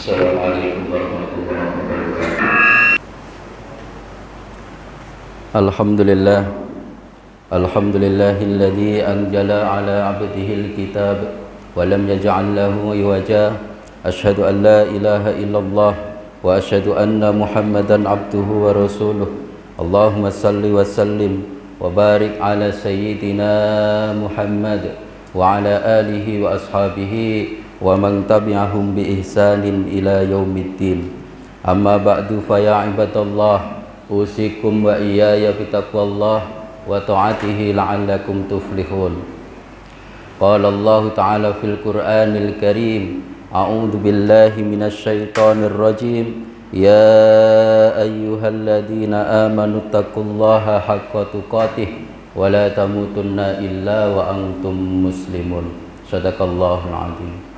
Assalamualaikum warahmatullahi wabarakatuh. Alhamdulillah, alhamdulillahilladzi anzala ala abdihil kitab wa lam yaj'al lahu iwaja. Asyhadu an la ilaha illallah wa asyhadu anna Muhammadan abduhu wa rasuluh. Allahumma salli wa sallim wa barik ala sayyidina Muhammad wa ala alihi wa ashabihi wa man tabi'ahum bi ihsanin ila yaumiddin. Amma ba'du, fa ya ibadallah, usikum wa iyaya bitaqwallah wa ta'atihi la'allakum tuflihun. Qala Allah ta'ala fil Qur'anil Karim, a'udzu billahi minasy syaithanir rajim. Ya ayyuhalladzina amanu taqullaha haqqa tuqatih wa la tamutunna illa wa antum muslimun. Shadaqallahul azim.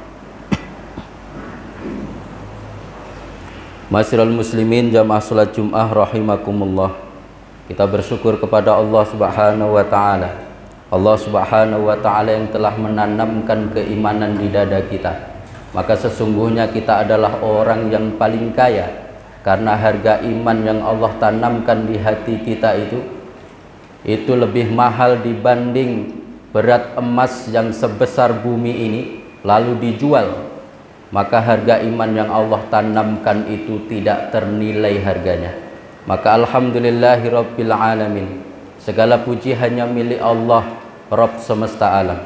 Ma'asyiral muslimin jamaah salat Jumat rahimakumullah. Kita bersyukur kepada Allah Subhanahu wa taala. Allah Subhanahu wa taala yang telah menanamkan keimanan di dada kita. Maka sesungguhnya kita adalah orang yang paling kaya karena harga iman yang Allah tanamkan di hati kita itu lebih mahal dibanding berat emas yang sebesar bumi ini lalu dijual. Maka harga iman yang Allah tanamkan itu tidak ternilai harganya. Maka alhamdulillahi rabbil alamin, segala puji hanya milik Allah, Rabb semesta alam.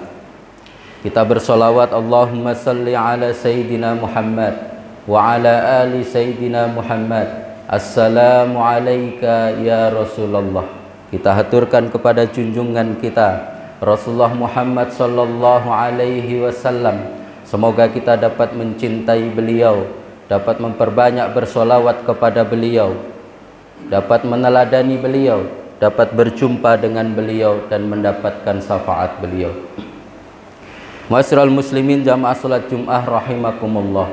Kita bersolawat, Allahumma salli ala Sayyidina Muhammad wa ala ali Sayyidina Muhammad. Assalamu alayka ya Rasulullah. Kita haturkan kepada junjungan kita Rasulullah Muhammad sallallahu alaihi wasallam. Semoga kita dapat mencintai beliau, dapat memperbanyak bersolawat kepada beliau, dapat meneladani beliau, dapat berjumpa dengan beliau dan mendapatkan syafaat beliau. Ma'asyiral muslimin jamaah salat Jumat rahimakumullah.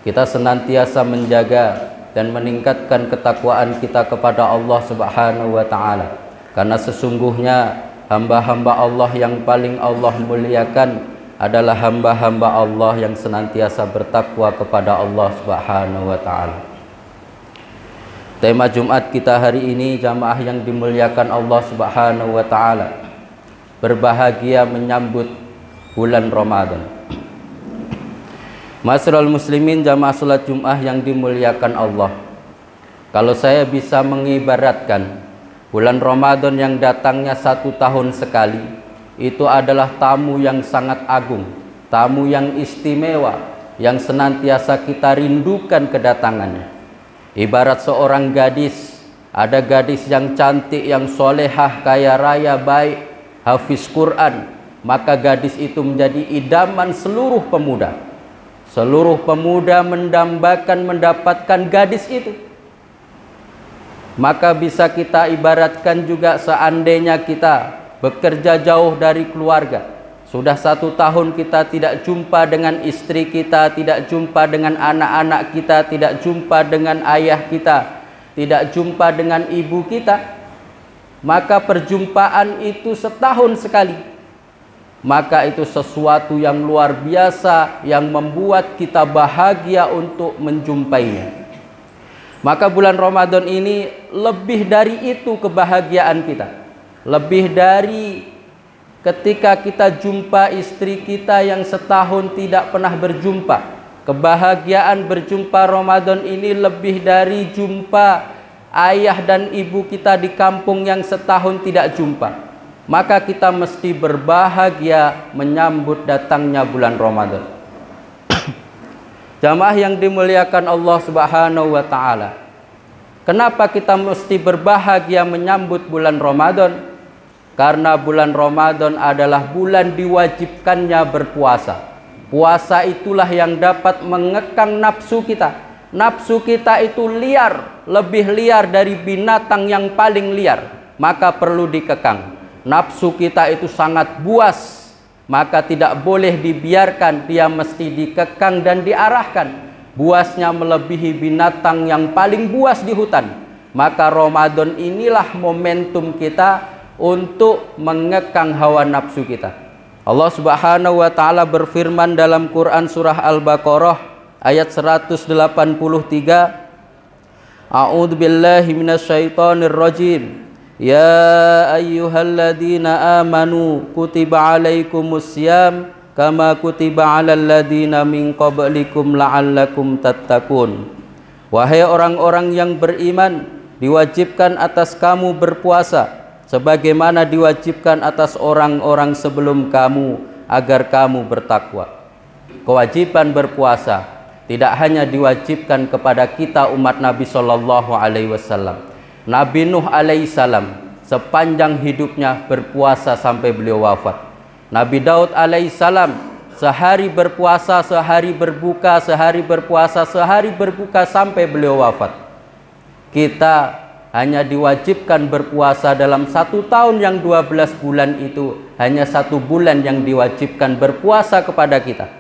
Kita senantiasa menjaga dan meningkatkan ketakwaan kita kepada Allah Subhanahu wa taala. Karena sesungguhnya hamba-hamba Allah yang paling Allah muliakan adalah hamba-hamba Allah yang senantiasa bertakwa kepada Allah Subhanahu wa taala. Tema Jumat kita hari ini, jamaah yang dimuliakan Allah Subhanahu wa taala, berbahagia menyambut bulan Ramadan. Ma'asyiral muslimin jamaah salat Jumat yang dimuliakan Allah. Kalau saya bisa mengibaratkan bulan Ramadan yang datangnya 1 tahun sekali, itu adalah tamu yang sangat agung, tamu yang istimewa, yang senantiasa kita rindukan kedatangannya. Ibarat seorang gadis, ada gadis yang cantik, yang solehah, kaya raya, baik, hafiz Quran, maka gadis itu menjadi idaman seluruh pemuda. Seluruh pemuda mendambakan mendapatkan gadis itu. Maka bisa kita ibaratkan juga seandainya kita bekerja jauh dari keluarga, sudah 1 tahun kita tidak jumpa dengan istri kita, tidak jumpa dengan anak-anak kita, tidak jumpa dengan ayah kita, tidak jumpa dengan ibu kita, maka perjumpaan itu setahun sekali. Maka itu sesuatu yang luar biasa yang membuat kita bahagia untuk menjumpainya. Maka bulan Ramadan ini lebih dari itu kebahagiaan kita. Lebih dari ketika kita jumpa istri kita yang setahun tidak pernah berjumpa. Kebahagiaan berjumpa Ramadan ini lebih dari jumpa ayah dan ibu kita di kampung yang setahun tidak jumpa. Maka kita mesti berbahagia menyambut datangnya bulan Ramadan. Jamaah yang dimuliakan Allah Subhanahu wa taala. Kenapa kita mesti berbahagia menyambut bulan Ramadan? Karena bulan Ramadan adalah bulan diwajibkannya berpuasa. Puasa itulah yang dapat mengekang nafsu kita. Nafsu kita itu liar, lebih liar dari binatang yang paling liar. Maka perlu dikekang. Nafsu kita itu sangat buas, maka tidak boleh dibiarkan, dia mesti dikekang dan diarahkan. Buasnya melebihi binatang yang paling buas di hutan. Maka Ramadan inilah momentum kita untuk mengekang hawa nafsu kita. Allah Subhanahu wa taala berfirman dalam Quran surah Al-Baqarah ayat 183. A'udzu billahi minasyaitonir rajim. Ya ayyuhalladzina amanu kutiba alaikumussyam kama kutiba alal ladzina min qablikum la'allakum tattaqun. Wahai orang-orang yang beriman, diwajibkan atas kamu berpuasa sebagaimana diwajibkan atas orang-orang sebelum kamu agar kamu bertakwa. Kewajiban berpuasa tidak hanya diwajibkan kepada kita umat Nabi Shallallahu Alaihi Wasallam. Nabi Nuh alaihissalam sepanjang hidupnya berpuasa sampai beliau wafat. Nabi Daud alaihissalam sehari berpuasa, sehari berbuka, sehari berpuasa, sehari berbuka sampai beliau wafat. Kita hanya diwajibkan berpuasa dalam 1 tahun yang 12 bulan itu, hanya 1 bulan yang diwajibkan berpuasa kepada kita.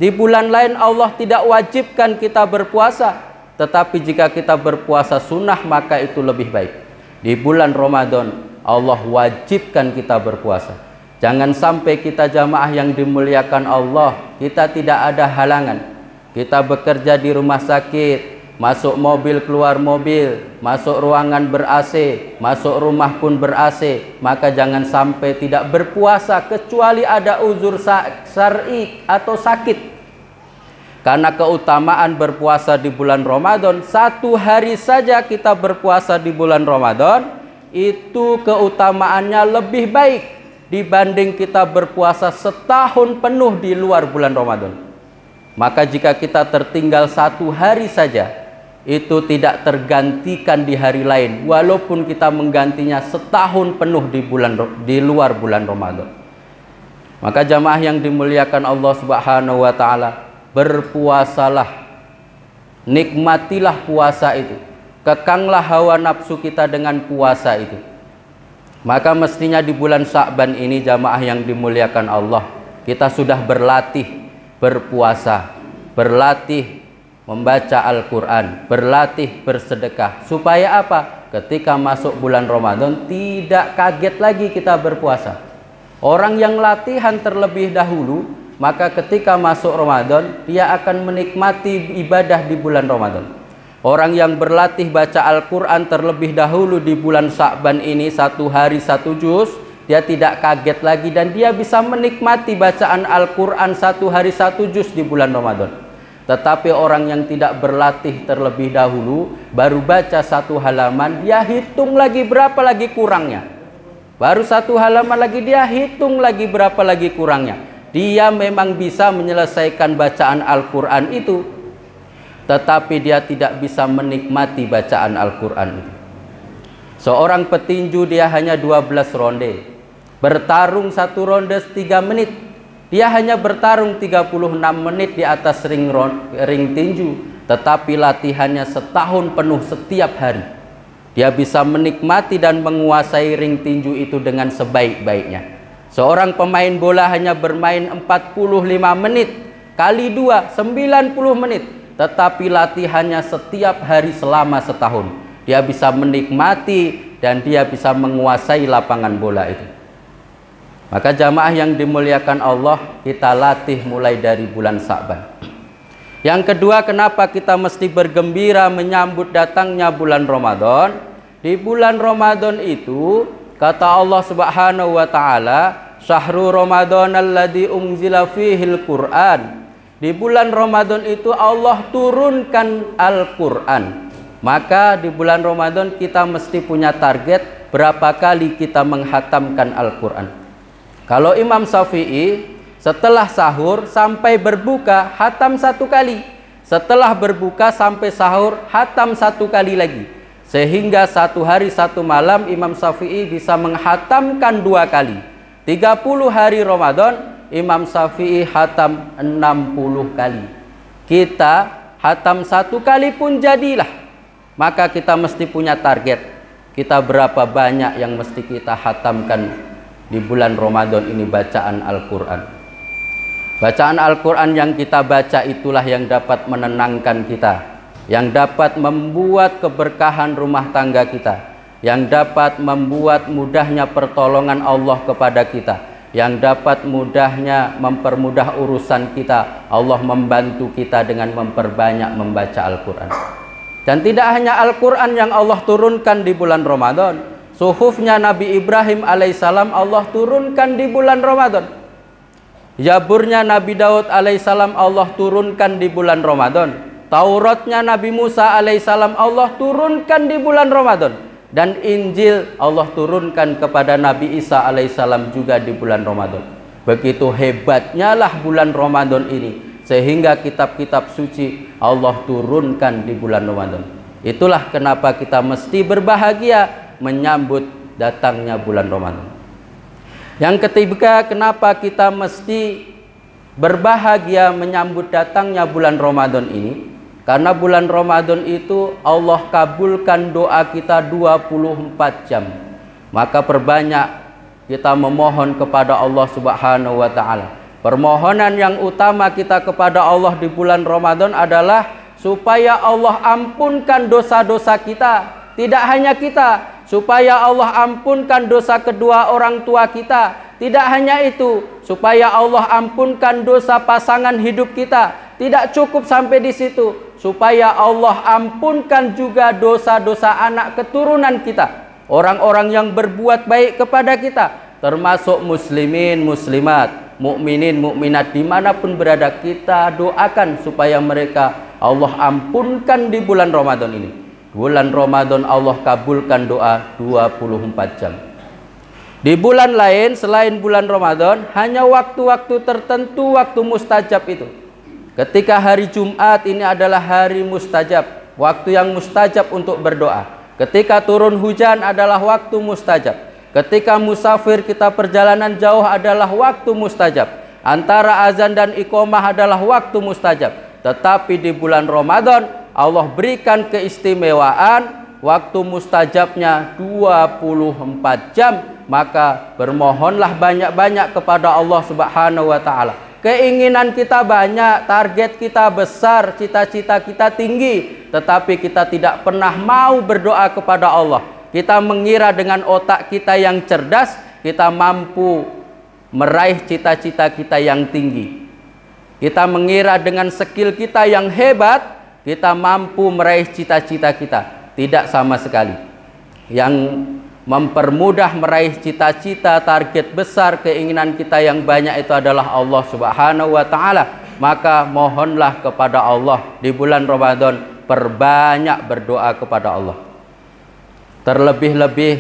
Di bulan lain Allah tidak wajibkan kita berpuasa, tetapi jika kita berpuasa sunnah maka itu lebih baik. Di bulan Ramadan Allah wajibkan kita berpuasa. Jangan sampai kita jamaah yang dimuliakan Allah, kita tidak ada halangan. Kita bekerja di rumah sakit, masuk mobil keluar mobil, masuk ruangan ber-AC, masuk rumah pun ber-AC, maka jangan sampai tidak berpuasa kecuali ada uzur syar'i atau sakit. Karena keutamaan berpuasa di bulan Ramadan, 1 hari saja kita berpuasa di bulan Ramadan, itu keutamaannya lebih baik dibanding kita berpuasa setahun penuh di luar bulan Ramadan. Maka jika kita tertinggal 1 hari saja, itu tidak tergantikan di hari lain, walaupun kita menggantinya setahun penuh di luar bulan Ramadan. Maka jamaah yang dimuliakan Allah Subhanahu wa taala, berpuasalah, nikmatilah puasa itu, kekanglah hawa nafsu kita dengan puasa itu. Maka mestinya di bulan Sya'ban ini jamaah yang dimuliakan Allah, kita sudah berlatih berpuasa, berlatih membaca Al-Quran, berlatih bersedekah. Supaya apa? Ketika masuk bulan Ramadan tidak kaget lagi kita berpuasa. Orang yang latihan terlebih dahulu, maka ketika masuk Ramadan dia akan menikmati ibadah di bulan Ramadan. Orang yang berlatih baca Al-Quran terlebih dahulu di bulan Sya'ban ini 1 hari 1 juz, dia tidak kaget lagi dan dia bisa menikmati bacaan Al-Quran 1 hari 1 juz di bulan Ramadan. Tetapi orang yang tidak berlatih terlebih dahulu, baru baca 1 halaman, dia hitung lagi berapa lagi kurangnya. Baru 1 halaman lagi dia hitung lagi berapa lagi kurangnya. Dia memang bisa menyelesaikan bacaan Al-Quran itu, tetapi dia tidak bisa menikmati bacaan Al-Quran itu. Seorang petinju dia hanya 12 ronde, bertarung 1 ronde 3 menit. Dia hanya bertarung 36 menit di atas ring tinju, tetapi latihannya setahun penuh setiap hari. Dia bisa menikmati dan menguasai ring tinju itu dengan sebaik-baiknya. Seorang pemain bola hanya bermain 45 menit kali 2, 90 menit. Tetapi latihannya setiap hari selama setahun. Dia bisa menikmati dan dia bisa menguasai lapangan bola itu. Maka jamaah yang dimuliakan Allah, kita latih mulai dari bulan Sya'ban. Yang kedua, kenapa kita mesti bergembira menyambut datangnya bulan Ramadan? Di bulan Ramadan itu, kata Allah Subhanahu wa taala, Syahrul Ramadan alladzi unzila fihil Qur'an. Di bulan Ramadan itu Allah turunkan Al-Quran. Maka di bulan Ramadan kita mesti punya target berapa kali kita menghatamkan Al-Quran. Kalau Imam Syafi'i setelah sahur sampai berbuka hatam 1 kali. Setelah berbuka sampai sahur hatam 1 kali lagi. Sehingga 1 hari 1 malam Imam Syafi'i bisa menghatamkan 2 kali. 30 hari Ramadan Imam Syafi'i hatam 60 kali. Kita hatam 1 kali pun jadilah. Maka kita mesti punya target. Kita berapa banyak yang mesti kita hatamkan di bulan Ramadan ini bacaan Al-Quran. Bacaan Al-Quran yang kita baca itulah yang dapat menenangkan kita, yang dapat membuat keberkahan rumah tangga kita, yang dapat membuat mudahnya pertolongan Allah kepada kita, yang dapat mudahnya mempermudah urusan kita. Allah membantu kita dengan memperbanyak membaca Al-Quran. Dan tidak hanya Al-Quran yang Allah turunkan di bulan Ramadan, suhufnya Nabi Ibrahim alaihissalam Allah turunkan di bulan Ramadan. Zaburnya Nabi Daud alaihissalam Allah turunkan di bulan Ramadan. Tauratnya Nabi Musa alaihissalam Allah turunkan di bulan Ramadan. Dan Injil Allah turunkan kepada Nabi Isa alaihissalam juga di bulan Ramadan. Begitu hebatnya lah bulan Ramadan ini, sehingga kitab-kitab suci Allah turunkan di bulan Ramadan. Itulah kenapa kita mesti berbahagia menyambut datangnya bulan Ramadan. Yang ketiga, kenapa kita mesti berbahagia menyambut datangnya bulan Ramadan ini? Karena bulan Ramadan itu Allah kabulkan doa kita 24 jam. Maka perbanyak kita memohon kepada Allah Subhanahu wa taala. Permohonan yang utama kita kepada Allah di bulan Ramadan adalah supaya Allah ampunkan dosa-dosa kita. Tidak hanya kita, supaya Allah ampunkan dosa kedua orang tua kita. Tidak hanya itu, supaya Allah ampunkan dosa pasangan hidup kita. Tidak cukup sampai di situ, supaya Allah ampunkan juga dosa-dosa anak keturunan kita, orang-orang yang berbuat baik kepada kita, termasuk muslimin, muslimat, mukminin, mukminat, dimanapun berada. Kita doakan supaya mereka Allah ampunkan di bulan Ramadan ini. Bulan Ramadan Allah kabulkan doa 24 jam. Di bulan lain selain bulan Ramadan, hanya waktu-waktu tertentu, waktu mustajab itu. Ketika hari Jumat ini adalah hari mustajab, waktu yang mustajab untuk berdoa. Ketika turun hujan adalah waktu mustajab. Ketika musafir kita perjalanan jauh adalah waktu mustajab. Antara azan dan iqomah adalah waktu mustajab. Tetapi di bulan Ramadan Allah berikan keistimewaan, waktu mustajabnya 24 jam. Maka bermohonlah banyak-banyak kepada Allah Subhanahu wa taala. Keinginan kita banyak, target kita besar, cita-cita kita tinggi, tetapi kita tidak pernah mau berdoa kepada Allah. Kita mengira dengan otak kita yang cerdas, kita mampu meraih cita-cita kita yang tinggi. Kita mengira dengan skill kita yang hebat, kita mampu meraih cita-cita kita. Tidak sama sekali. Yang mempermudah meraih cita-cita, target besar, keinginan kita yang banyak itu adalah Allah Subhanahu wa taala. Maka mohonlah kepada Allah di bulan Ramadan, perbanyak berdoa kepada Allah. Terlebih-lebih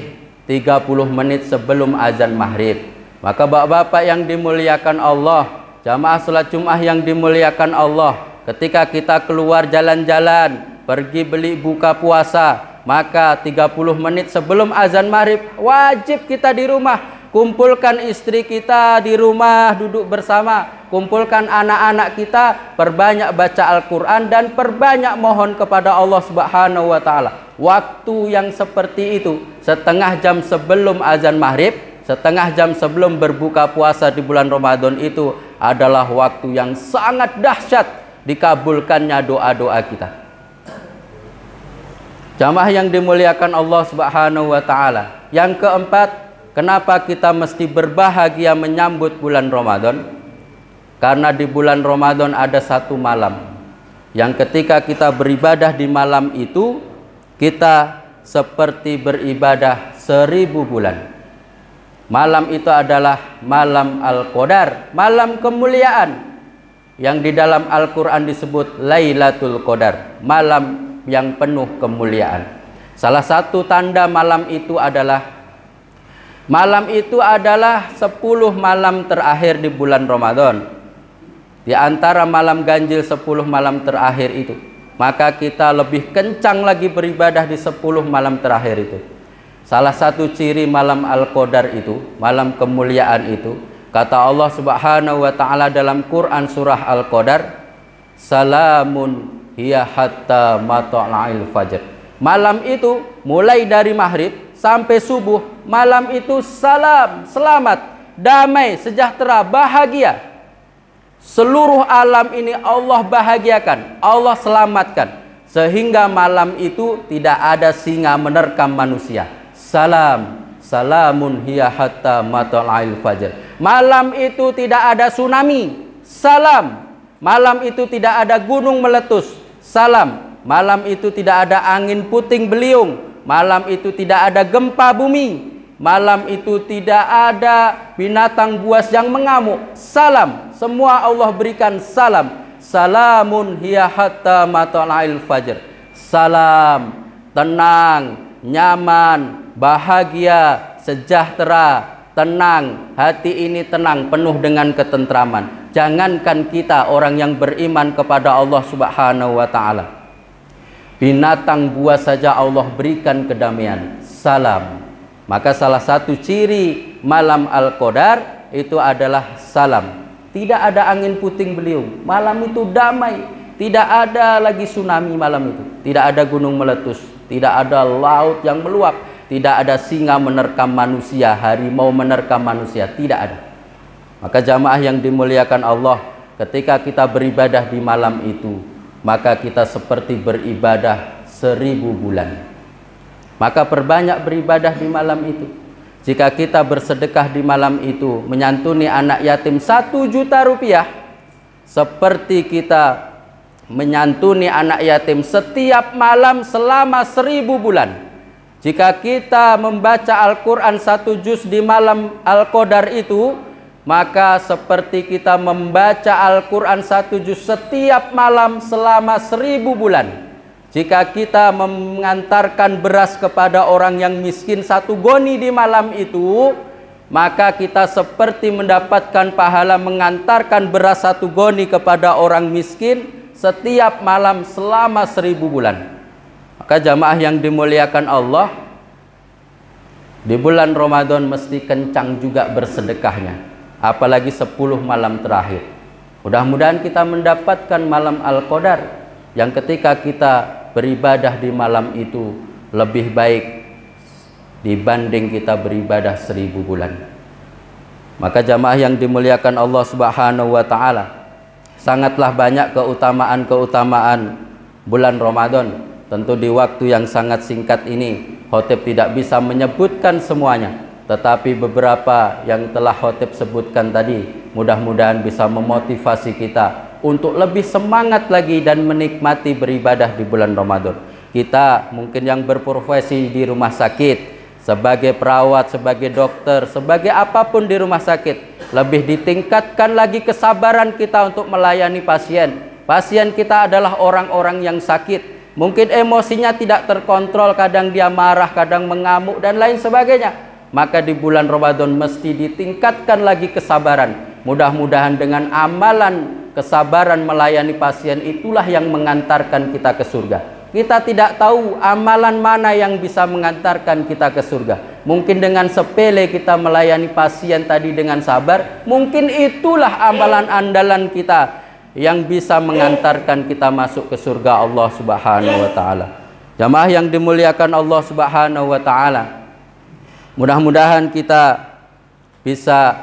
30 menit sebelum azan maghrib. Maka bapak-bapak yang dimuliakan Allah, jamaah salat Jumat yang dimuliakan Allah, ketika kita keluar jalan-jalan, pergi beli buka puasa, maka 30 menit sebelum azan maghrib wajib kita di rumah. Kumpulkan istri kita di rumah, duduk bersama. Kumpulkan anak-anak kita, perbanyak baca Al-Quran dan perbanyak mohon kepada Allah Subhanahu wa taala. Waktu yang seperti itu, setengah jam sebelum azan maghrib, setengah jam sebelum berbuka puasa di bulan Ramadan, itu adalah waktu yang sangat dahsyat dikabulkannya doa-doa kita. Jamaah yang dimuliakan Allah Subhanahu wa taala. Yang keempat, kenapa kita mesti berbahagia menyambut bulan Ramadan? Karena di bulan Ramadan ada satu malam yang ketika kita beribadah di malam itu, kita seperti beribadah 1000 bulan. Malam itu adalah malam Al-Qadar, malam kemuliaan, yang di dalam Al-Quran disebut Lailatul Qadar, malam yang penuh kemuliaan. Salah satu tanda malam itu adalah 10 malam terakhir di bulan Ramadan. Di antara malam ganjil 10 malam terakhir itu, maka kita lebih kencang lagi beribadah di 10 malam terakhir itu. Salah satu ciri malam Al-Qadar itu, malam kemuliaan itu, kata Allah Subhanahu wa taala dalam Quran surah Al-Qadar, salamun hiya hatta matla'il fajr. Malam itu mulai dari maghrib sampai subuh, malam itu salam, selamat, damai, sejahtera, bahagia. Seluruh alam ini Allah bahagiakan, Allah selamatkan, sehingga malam itu tidak ada singa menerkam manusia. Salamun hiya hatta matla'il fajr. Malam itu tidak ada tsunami, salam. Malam itu tidak ada gunung meletus, salam. Malam itu tidak ada angin puting beliung, malam itu tidak ada gempa bumi, malam itu tidak ada binatang buas yang mengamuk, salam. Semua Allah berikan salam. Salamun hiya hatta matla'il fajr. Salam, tenang, nyaman, bahagia, sejahtera, tenang. Hati ini tenang, penuh dengan ketentraman. Jangankan kita orang yang beriman kepada Allah Subhanahu wa taala, binatang buas saja Allah berikan kedamaian. Salam. Maka salah satu ciri malam Al-Qadar itu adalah salam. Tidak ada angin puting beliung, malam itu damai. Tidak ada lagi tsunami malam itu, tidak ada gunung meletus, tidak ada laut yang meluap, tidak ada singa menerkam manusia, harimau menerkam manusia, tidak ada. Maka jamaah yang dimuliakan Allah, ketika kita beribadah di malam itu, maka kita seperti beribadah 1000 bulan. Maka perbanyak beribadah di malam itu. Jika kita bersedekah di malam itu, menyantuni anak yatim 1 juta rupiah, seperti kita menyantuni anak yatim setiap malam selama 1000 bulan. Jika kita membaca Al-Quran 1 juz di malam Al-Qadar itu, maka seperti kita membaca Al-Quran 1 juz setiap malam selama 1000 bulan. Jika kita mengantarkan beras kepada orang yang miskin 1 goni di malam itu, maka kita seperti mendapatkan pahala mengantarkan beras 1 goni kepada orang miskin setiap malam selama 1000 bulan. Maka jamaah yang dimuliakan Allah, di bulan Ramadan mesti kencang juga bersedekahnya, apalagi 10 malam terakhir. Mudah-mudahan kita mendapatkan malam Al-Qadar yang ketika kita beribadah di malam itu lebih baik dibanding kita beribadah 1000 bulan. Maka jamaah yang dimuliakan Allah Subhanahu wa taala, sangatlah banyak keutamaan-keutamaan bulan Ramadan. Tentu di waktu yang sangat singkat ini khotib tidak bisa menyebutkan semuanya, tetapi beberapa yang telah khotib sebutkan tadi mudah-mudahan bisa memotivasi kita untuk lebih semangat lagi dan menikmati beribadah di bulan Ramadan. Kita mungkin yang berprofesi di rumah sakit, sebagai perawat, sebagai dokter, sebagai apapun di rumah sakit, lebih ditingkatkan lagi kesabaran kita untuk melayani pasien. Pasien kita adalah orang-orang yang sakit. Mungkin emosinya tidak terkontrol, kadang dia marah, kadang mengamuk dan lain sebagainya. Maka di bulan Ramadan mesti ditingkatkan lagi kesabaran. Mudah-mudahan dengan amalan kesabaran melayani pasien itulah yang mengantarkan kita ke surga. Kita tidak tahu amalan mana yang bisa mengantarkan kita ke surga. Mungkin dengan sepele kita melayani pasien tadi dengan sabar, mungkin itulah amalan andalan kita yang bisa mengantarkan kita masuk ke surga Allah Subhanahu wa taala. Jamaah yang dimuliakan Allah Subhanahu wa taala, mudah-mudahan kita bisa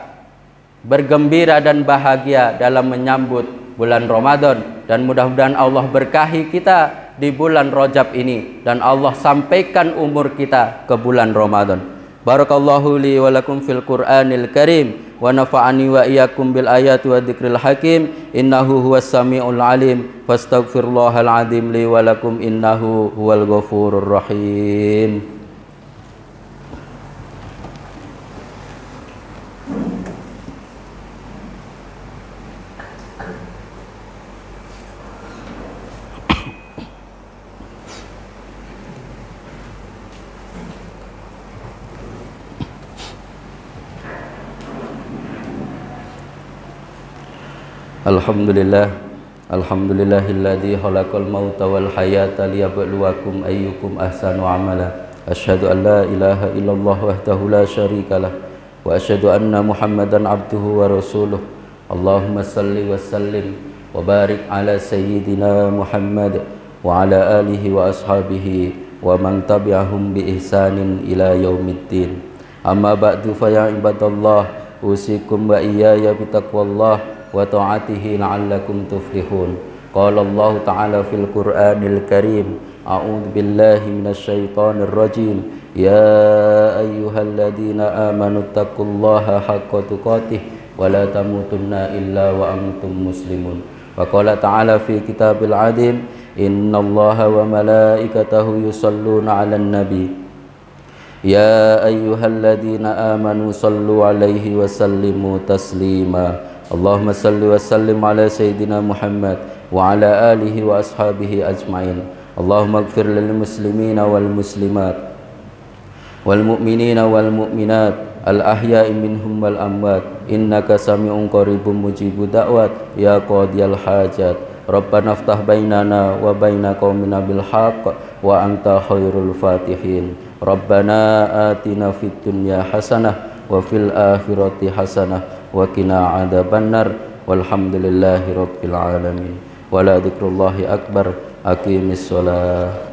bergembira dan bahagia dalam menyambut bulan Ramadan, dan mudah-mudahan Allah berkahi kita di bulan Rajab ini dan Allah sampaikan umur kita ke bulan Ramadan. Barakallahu li wa lakum fil Qur'anil Karim wa nafa'ani wa iyyakum bil ayati wa dzikril hakim, innahu huwas samiul alim, fastaghfirullahal azim li wa lakum innahu huwal ghafurur rahim. Alhamdulillah, alhamdulillahilladzi khalaqal mauta wal hayata liyabluwakum ayyukum ahsanu amala. Asyhadu an la ilaha illallah wahdahu la syarikalah wa asyhadu anna Muhammadan abduhu wa rasuluh. Allahumma salli wa sallim wa barik ala sayyidina Muhammad wa ala alihi wa ashabihi wa man tabi'ahum bi ihsanin ila yaumiddin. Amma ba'du fa ya ibadallah, usikum wa iyaya bi taqwallah wa ta'atihi la'allakum tuflihun. Qala Allah ta'ala fil Qur'anil Karim, أعوذ بالله من الشيطان الرجيم يا أيها الذين آمنوا اتقوا الله حق تقاته ولا تموتن إلا وأنتم مسلمون. وقال تعالى في كتاب العظيم إن الله وملائكته يصلون على النبي يا أيها الذين آمنوا صلوا عليه وسلموا تسليما. اللهم صل وسلم على سيدنا محمد وعلى آله وأصحابه أجمعين. اللهم اغفر للمسلمين والمسلمات والمؤمنين والمؤمنات الأحياء منهم والأموات إنك سميع قريب مجيب دعوات يا قاضي الحاجات. ربنا افتح بيننا وبين قومنا بالحق وأنت خير الفاتحين. ربنا آتنا في الدنيا حسنة وفي الآخرة حسنة وقنا عذاب النار والحمد لله رب العالمين. ولا ذكر الله أكبر. أقيم الصلاة.